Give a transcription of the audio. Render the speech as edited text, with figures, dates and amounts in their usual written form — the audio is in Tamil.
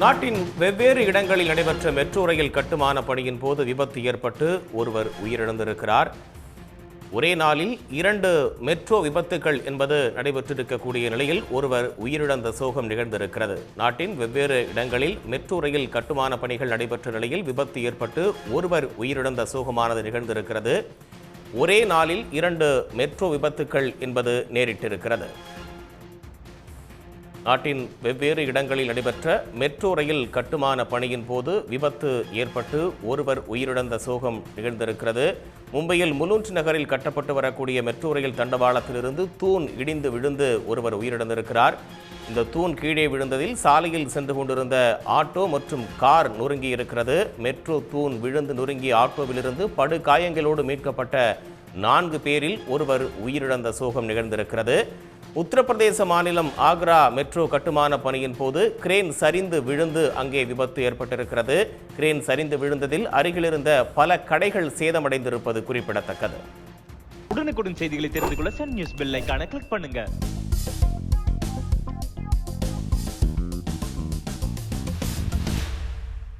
நாட்டின் வெவ்வேறு இடங்களில் நடைபெற்ற மெட்ரோ ரயில் கட்டுமான பணியின் போது விபத்து ஏற்பட்டு ஒருவர் உயிரிழந்திருக்கிறார். ஒரே நாளில் 2 மெட்ரோ விபத்துகள் என்பது நடைபெற்றிருக்கக்கூடிய நிலையில் ஒருவர் உயிரிழந்த சோகம் நிகழ்ந்திருக்கிறது. நாட்டின் வெவ்வேறு இடங்களில் மெட்ரோ ரயில் கட்டுமான பணிகள் நடைபெற்ற நிலையில் விபத்து ஏற்பட்டு ஒருவர் உயிரிழந்த சோகமானது நிகழ்ந்திருக்கிறது. ஒரே நாளில் 2 மெட்ரோ விபத்துகள் என்பது நேரிட்டிருக்கிறது. நாட்டின் வெவ்வேறு இடங்களில் நடைபெற்ற மெட்ரோ ரயில் கட்டுமான பணியின் போது விபத்து ஏற்பட்டு ஒருவர் உயிரிழந்த சோகம் நிகழ்ந்திருக்கிறது. மும்பையில் முலூண்ட் நகரில் கட்டப்பட்டு வரக்கூடிய மெட்ரோ ரயில் தண்டவாளத்திலிருந்து தூண் இடிந்து விழுந்து ஒருவர் உயிரிழந்திருக்கிறார். இந்த தூண் கீழே விழுந்ததில் சாலையில் சென்று கொண்டிருந்த ஆட்டோ மற்றும் கார் நொறுங்கி இருக்கிறது. மெட்ரோ தூண் விழுந்து நொறுங்கிய ஆட்டோவிலிருந்து படுகாயங்களோடு மீட்கப்பட்ட 4 பேரில் ஒருவர் உயிரிழந்த சோகம் நிகழ்ந்திருக்கிறது. உத்தரப்பிரதேச மாநிலம் ஆக்ரா மெட்ரோ கட்டுமான பணியின் போது கிரேன் சரிந்து விழுந்து அங்கே விபத்து ஏற்பட்டிருக்கிறது. கிரேன் சரிந்து விழுந்ததில் அருகிலிருந்த பல கடைகள் சேதமடைந்திருப்பது குறிப்பிடத்தக்கது. உடனுக்குடன் செய்திகளை தெரிந்து கொள்ள சன் நியூஸ் பெல் ஐகானை கிளிக் பண்ணுங்க.